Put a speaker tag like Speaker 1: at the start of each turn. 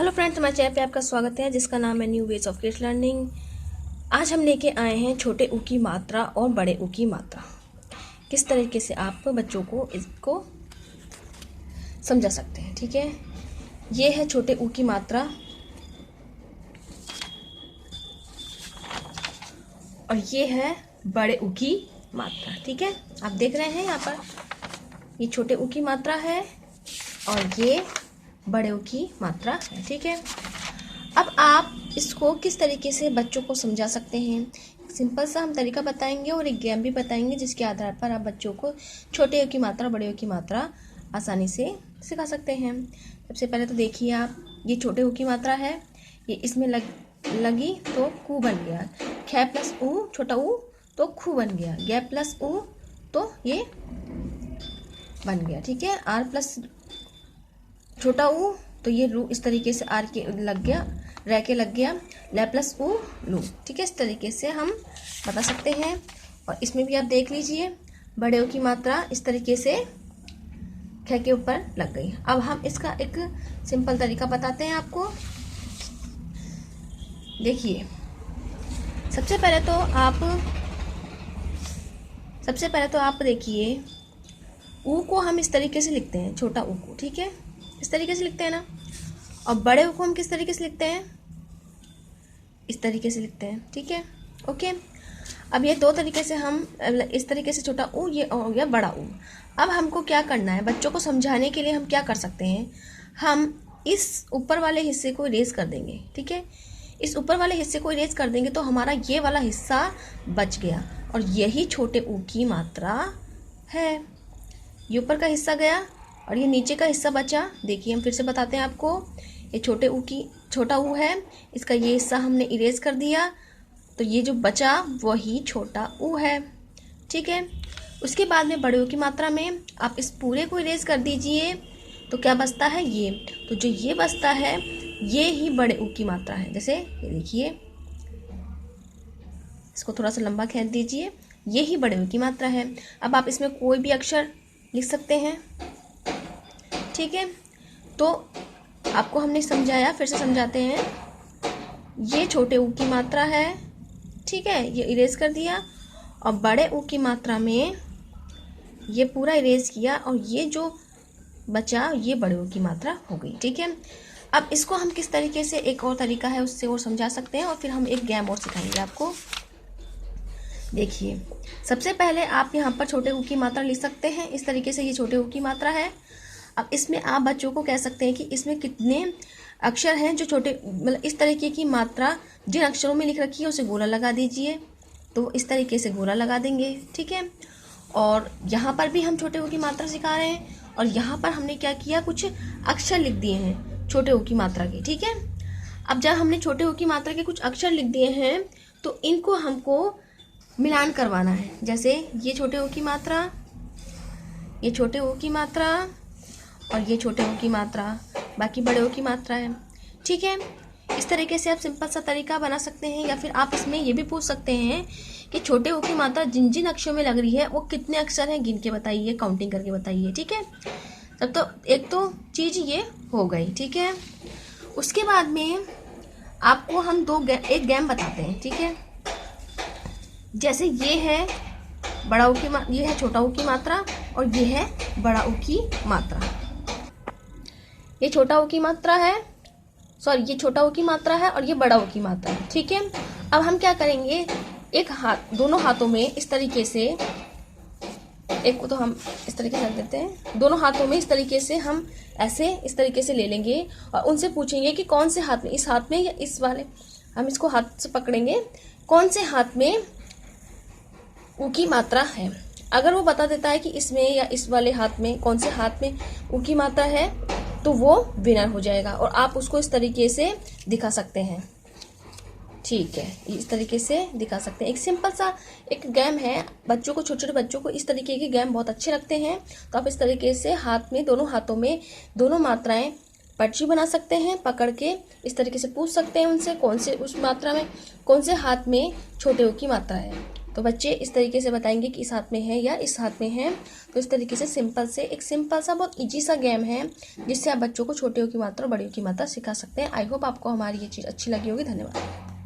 Speaker 1: Hello friends, हमारे channel पे आपका स्वागत है जिसका नाम है new ways of kids learning. आज हम लेके आए हैं छोटे ऊ की मात्रा और बड़े ऊ की मात्रा। किस तरीके से आप बच्चों को इसको समझा सकते हैं। ठीक है, ये है छोटे ऊ की मात्रा और ये है बड़े ऊ की मात्रा। ठीक है, आप देख रहे हैं यहाँ पर ये छोटे ऊ की मात्रा है और ये बड़े ऊ की मात्रा है। ठीक है, अब आप इसको किस तरीके से बच्चों को समझा सकते हैं, सिंपल सा हम तरीका बताएंगे और एक गेम भी बताएंगे जिसके आधार पर आप बच्चों को छोटे ऊ की मात्रा बड़े ऊ की मात्रा आसानी से सिखा सकते हैं। सबसे पहले तो देखिए आप, ये छोटे ऊ की मात्रा है, ये इसमें लगी तो कू बन गया, ख प्लस ऊ छोटा ऊ तो खू बन गया, ग प्लस ऊ तो ये बन गया। ठीक है, आर प्लस छोटा ऊ तो ये रू, इस तरीके से आर के लग गया, रह के लग गया, ल प्लस ऊ लू। ठीक है, इस तरीके से हम बता सकते हैं। और इसमें भी आप देख लीजिए, बड़े ऊ की मात्रा इस तरीके से ख के ऊपर लग गई। अब हम इसका एक सिंपल तरीका बताते हैं आपको। देखिए, सबसे पहले तो आप देखिए, ऊ को हम इस तरीके से लिखते हैं, छोटा ऊ को। ठीक है, इस तरीके से लिखते हैं ना। और बड़े ऊ को हम किस तरीके से लिखते हैं, इस तरीके से लिखते हैं। ठीक है, ओके। अब ये दो तरीके से हम, इस तरीके से छोटा ऊ, ये हो गया बड़ा ऊ। अब हमको क्या करना है, बच्चों को समझाने के लिए हम क्या कर सकते हैं, हम इस ऊपर वाले हिस्से को इरेज कर देंगे। ठीक है, इस ऊपर वाले हिस्से को इरेज कर देंगे तो हमारा ये वाला हिस्सा बच गया और यही छोटे ऊ की मात्रा है। ये ऊपर का हिस्सा गया और ये नीचे का हिस्सा बचा। देखिए, हम फिर से बताते हैं आपको, ये छोटा ऊ है, इसका ये हिस्सा हमने इरेज कर दिया तो ये जो बचा वही छोटा ऊ है। ठीक है, उसके बाद में बड़े ऊ की मात्रा में आप इस पूरे को इरेज कर दीजिए तो क्या बचता है, ये। तो जो ये बचता है ये ही बड़े ऊ की मात्रा है। जैसे ये देखिए, इसको थोड़ा सा लंबा खींच दीजिए, ये ही बड़े ऊ की मात्रा है। अब आप इसमें कोई भी अक्षर लिख सकते हैं। ठीक है, तो आपको हमने समझाया, फिर से समझाते हैं। ये छोटे ऊ की मात्रा है, ठीक है, ये इरेज कर दिया। और बड़े ऊ की मात्रा में ये पूरा इरेज किया और ये जो बचा ये बड़े ऊ की मात्रा हो गई। ठीक है, अब इसको हम किस तरीके से, एक और तरीका है उससे और समझा सकते हैं और फिर हम एक गेम और सिखाएंगे आपको। देखिए, सबसे पहले आप यहाँ पर छोटे ऊ की मात्रा लिख सकते हैं, इस तरीके से ये छोटे ऊ की मात्रा है। अब इसमें आप बच्चों को कह सकते हैं कि इसमें कितने अक्षर हैं जो छोटे, मतलब इस तरीके की मात्रा जिन अक्षरों में लिख रखी है उसे गोला लगा दीजिए। तो इस तरीके से गोला लगा देंगे। ठीक है, और यहाँ पर भी हम छोटे ऊ की मात्रा सिखा रहे हैं और यहाँ पर हमने क्या किया, कुछ अक्षर लिख दिए हैं छोटे ऊ की मात्रा के। ठीक है, अब जब हमने छोटे ऊ की मात्रा के कुछ अक्षर लिख दिए हैं तो इनको हमको मिलान करवाना है। जैसे ये छोटे ऊ की मात्रा, ये छोटे ऊ की मात्रा और ये छोटे ऊ की मात्रा, बाकी बड़े ऊ की मात्रा है। ठीक है, इस तरीके से आप सिंपल सा तरीका बना सकते हैं। या फिर आप इसमें ये भी पूछ सकते हैं कि छोटे ऊ की मात्रा जिन जिन अक्षरों में लग रही है वो कितने अक्षर हैं, गिन के बताइए, काउंटिंग करके बताइए। ठीक है, तब तो एक तो चीज़ ये हो गई। ठीक है, उसके बाद में आपको हम एक गेम बताते हैं। ठीक है, जैसे ये है बड़ा ऊ की ये है छोटा ऊ की मात्रा और ये है बड़ा ऊ की मात्रा। ये छोटा ऊ की मात्रा है, सॉरी, ये छोटा ऊ की मात्रा है और ये बड़ा ऊ की मात्रा है। ठीक है, अब हम क्या करेंगे, एक हाथ, दोनों हाथों में इस तरीके से, एक को तो हम इस तरीके से रख देते हैं, दोनों हाथों में इस तरीके से हम ऐसे इस तरीके से ले लेंगे और उनसे पूछेंगे कि कौन से हाथ में, इस हाथ में या इस वाले, हम इसको हाथ से पकड़ेंगे, कौन से हाथ में ऊ की मात्रा है। अगर वो बता देता है कि इसमें या इस वाले हाथ में, कौन से हाथ में ऊ की मात्रा है, तो वो विनर हो जाएगा और आप उसको इस तरीके से दिखा सकते हैं। ठीक है, इस तरीके से दिखा सकते हैं। एक सिंपल सा एक गेम है, बच्चों को, छोटे छोटे बच्चों को इस तरीके के गेम बहुत अच्छे लगते हैं। तो आप इस तरीके से हाथ में, दोनों हाथों में दोनों मात्राएं पर्ची बना सकते हैं, पकड़ के इस तरीके से पूछ सकते हैं उनसे कौन से, उस मात्रा में कौन से हाथ में छोटे ऊ की मात्रा है। तो बच्चे इस तरीके से बताएंगे कि इस हाथ में है या इस हाथ में है। तो इस तरीके से एक सिंपल सा बहुत इजी सा गेम है जिससे आप बच्चों को छोटे की मात्रा और बड़े की मात्रा सिखा सकते हैं। आई होप आपको हमारी ये चीज़ अच्छी लगी होगी। धन्यवाद।